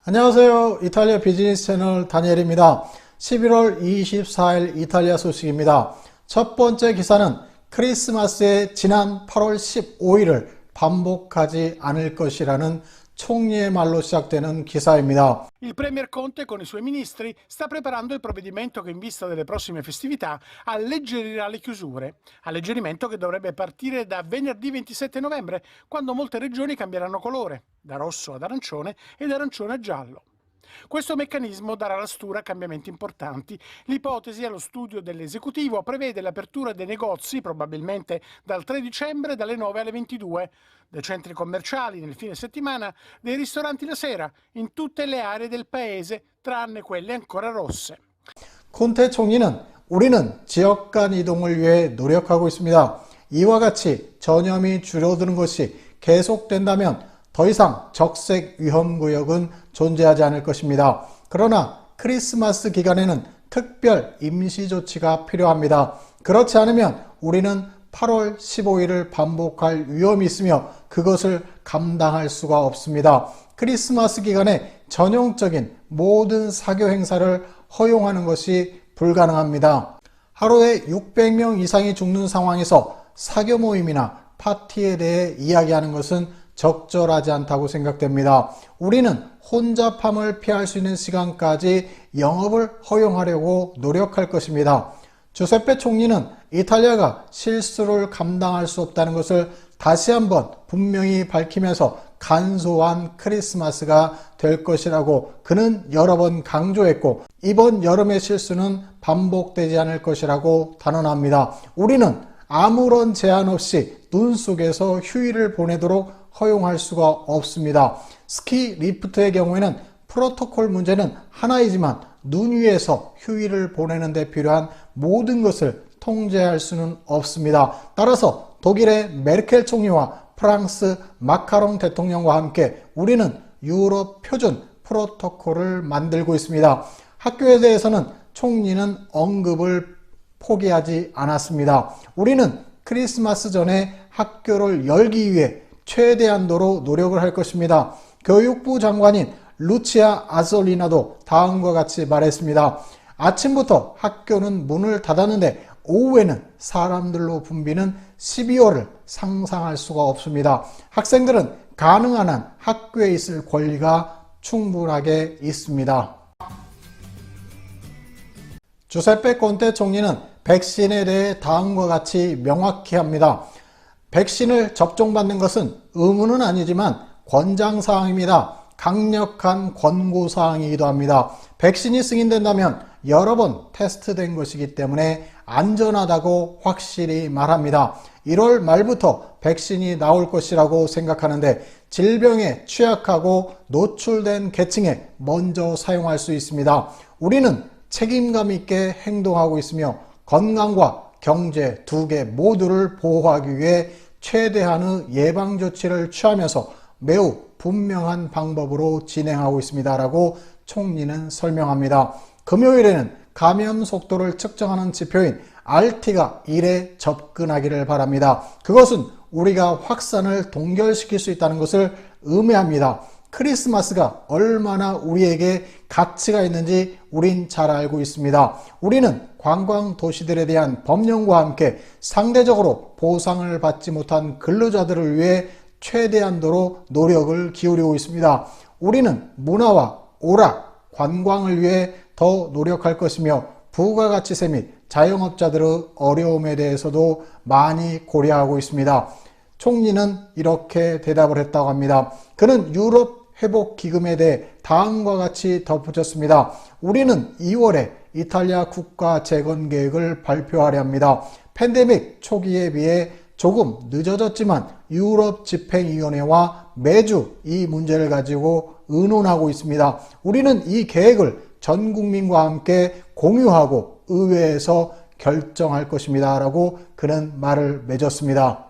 안녕하세요. 이탈리아 비즈니스 채널 다니엘입니다. 11월 24일 이탈리아 소식입니다. 첫 번째 기사는 크리스마스에 지난 8월 15일을 반복하지 않을 것이라는 총리의 말로 시작되는 기사입니다. Il Premier Conte con i suoi ministri sta preparando il provvedimento che in vista delle prossime festività alleggerirà le chiusure, alleggerimento che dovrebbe partire da venerdì 27 novembre, quando molte regioni cambieranno colore, da rosso ad arancione e da arancione a giallo. Questo meccanismo darà alla stura cambiamenti importanti. L'ipotesi allo studio dell'esecutivo prevede l'apertura dei negozi, probabilmente dal 3 dicembre, dalle 9 alle 22, dei centri commerciali nel fine settimana, dei ristoranti la sera, in tutte le aree del paese, tranne quelle ancora rosse. 콘테 총리는 우리는 지역 간 이동을 위해 노력하고 있습니다. 이와 같이 전염이 줄어드는 것이 계속된다면 더 이상 적색 위험구역은 존재하지 않을 것입니다. 그러나 크리스마스 기간에는 특별 임시조치가 필요합니다. 그렇지 않으면 우리는 8월 15일을 반복할 위험이 있으며 그것을 감당할 수가 없습니다. 크리스마스 기간에 전형적인 모든 사교 행사를 허용하는 것이 불가능합니다. 하루에 600명 이상이 죽는 상황에서 사교 모임이나 파티에 대해 이야기하는 것은 적절하지 않다고 생각됩니다. 우리는 혼잡함을 피할 수 있는 시간까지 영업을 허용하려고 노력할 것입니다. 주세페 총리는 이탈리아가 실수를 감당할 수 없다는 것을 다시 한번 분명히 밝히면서 간소한 크리스마스가 될 것이라고 그는 여러 번 강조했고 이번 여름의 실수는 반복되지 않을 것이라고 단언합니다. 우리는 아무런 제한 없이 눈 속에서 휴일을 보내도록 허용할 수가 없습니다. 스키 리프트의 경우에는 프로토콜 문제는 하나이지만 눈 위에서 휴일을 보내는 데 필요한 모든 것을 통제할 수는 없습니다. 따라서 독일의 메르켈 총리와 프랑스 마카롱 대통령과 함께 우리는 유럽 표준 프로토콜을 만들고 있습니다. 학교에 대해서는 총리는 언급을 포기하지 않았습니다. 우리는 크리스마스 전에 학교를 열기 위해 최대한도로 노력을 할 것입니다. 교육부 장관인 루치아 아솔리나도 다음과 같이 말했습니다. 아침부터 학교는 문을 닫았는데 오후에는 사람들로 붐비는 12월을 상상할 수가 없습니다. 학생들은 가능한 한 학교에 있을 권리가 충분하게 있습니다. 주세페 콘테 총리는 백신에 대해 다음과 같이 명확히 합니다. 백신을 접종받는 것은 의무는 아니지만 권장사항입니다. 강력한 권고사항이기도 합니다. 백신이 승인된다면 여러 번 테스트된 것이기 때문에 안전하다고 확실히 말합니다. 1월 말부터 백신이 나올 것이라고 생각하는데 질병에 취약하고 노출된 계층에 먼저 사용할 수 있습니다. 우리는 책임감 있게 행동하고 있으며 건강과 경제 두 개 모두를 보호하기 위해 최대한의 예방조치를 취하면서 매우 분명한 방법으로 진행하고 있습니다. 라고 총리는 설명합니다. 금요일에는 감염 속도를 측정하는 지표인 RT가 1에 접근하기를 바랍니다. 그것은 우리가 확산을 동결시킬 수 있다는 것을 의미합니다. 크리스마스가 얼마나 우리에게 가치가 있는지 우린 잘 알고 있습니다. 우리는 관광 도시들에 대한 법령과 함께 상대적으로 보상을 받지 못한 근로자들을 위해 최대한도로 노력을 기울이고 있습니다. 우리는 문화와 오락, 관광을 위해 더 노력할 것이며 부가가치세 및 자영업자들의 어려움에 대해서도 많이 고려하고 있습니다. 총리는 이렇게 대답을 했다고 합니다. 그는 유럽 회복기금에 대해 다음과 같이 덧붙였습니다. 우리는 2월에 이탈리아 국가 재건 계획을 발표하려 합니다. 팬데믹 초기에 비해 조금 늦어졌지만 유럽 집행위원회와 매주 이 문제를 가지고 의논하고 있습니다. 우리는 이 계획을 전 국민과 함께 공유하고 의회에서 결정할 것입니다. 라고 그는 말을 맺었습니다.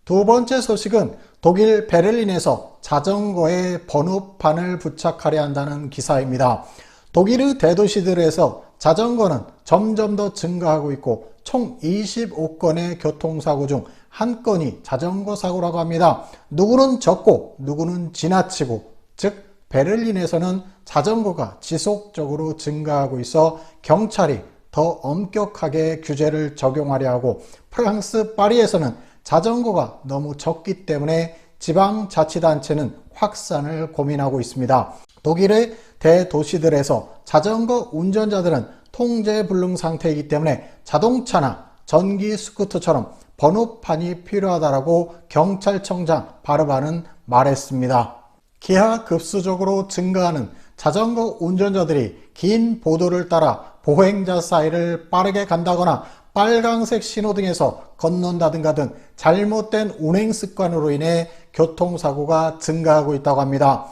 두 번째 소식은 독일 베를린에서 자전거에 번호판을 부착하려 한다는 기사입니다. 독일의 대도시들에서 자전거는 점점 더 증가하고 있고 총 25건의 교통사고 중 한 건이 자전거 사고라고 합니다. 누구는 적고 누구는 지나치고, 즉 베를린에서는 자전거가 지속적으로 증가하고 있어 경찰이 더 엄격하게 규제를 적용하려 하고, 프랑스 파리에서는 자전거가 너무 적기 때문에 지방자치단체는 확산을 고민하고 있습니다. 독일의 대도시들에서 자전거 운전자들은 통제불능 상태이기 때문에 자동차나 전기 스쿠터처럼 번호판이 필요하다라고 경찰청장 바르바는 말했습니다. 기하급수적으로 증가하는 자전거 운전자들이 긴 보도를 따라 보행자 사이를 빠르게 간다거나 빨강색 신호등에서 건넌다든가 등 잘못된 운행 습관으로 인해 교통사고가 증가하고 있다고 합니다.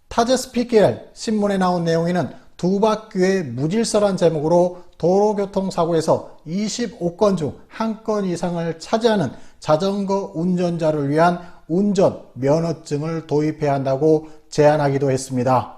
타제스피겔 신문에 나온 내용에는 두 바퀴의 무질서란 제목으로 도로교통사고에서 25건 중 한 건 이상을 차지하는 자전거 운전자를 위한 운전 면허증을 도입해야 한다고 제안하기도 했습니다.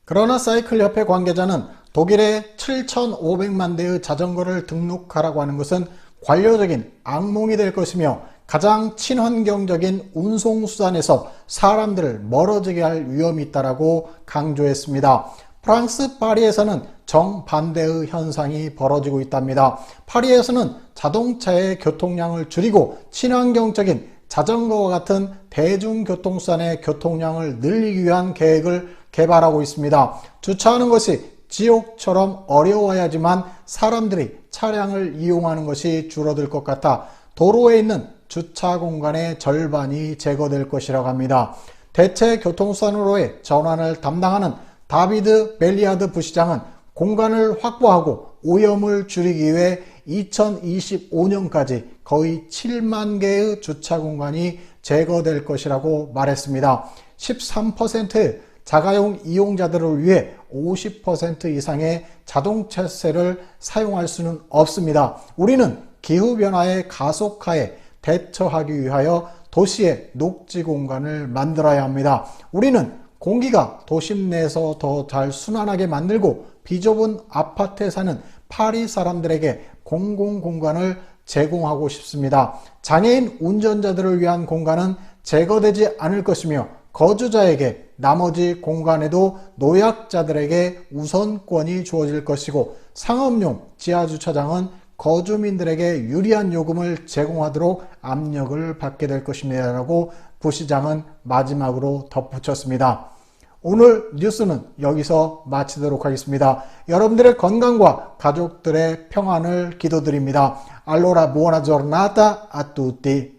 그러나 사이클협회 관계자는 독일에 7,500만 대의 자전거를 등록하라고 하는 것은 관료적인 악몽이 될 것이며 가장 친환경적인 운송수단에서 사람들을 멀어지게 할 위험이 있다고 강조했습니다. 프랑스 파리에서는 정반대의 현상이 벌어지고 있답니다. 파리에서는 자동차의 교통량을 줄이고 친환경적인 자전거와 같은 대중교통수단의 교통량을 늘리기 위한 계획을 개발하고 있습니다. 주차하는 것이 지옥처럼 어려워야지만 사람들이 차량을 이용하는 것이 줄어들 것 같아 도로에 있는 주차 공간의 절반이 제거될 것이라고 합니다. 대체 교통수단으로의 전환을 담당하는 다비드 벨리아드 부시장은 공간을 확보하고 오염을 줄이기 위해 2025년까지 거의 7만 개의 주차 공간이 제거될 것이라고 말했습니다. 13%의 자가용 이용자들을 위해 50% 이상의 자동차세를 사용할 수는 없습니다. 우리는 기후변화의 가속화에 대처하기 위하여 도시의 녹지 공간을 만들어야 합니다. 우리는 공기가 도심 내에서 더 잘 순환하게 만들고 비좁은 아파트에 사는 파리 사람들에게 공공공간을 제공하고 싶습니다. 장애인 운전자들을 위한 공간은 제거되지 않을 것이며 거주자에게 나머지 공간에도 노약자들에게 우선권이 주어질 것이고, 상업용 지하주차장은 거주민들에게 유리한 요금을 제공하도록 압력을 받게 될 것입니다 라고 부시장은 마지막으로 덧붙였습니다. 오늘 뉴스는 여기서 마치도록 하겠습니다. 여러분들의 건강과 가족들의 평안을 기도드립니다. Allora buona giornata a tutti.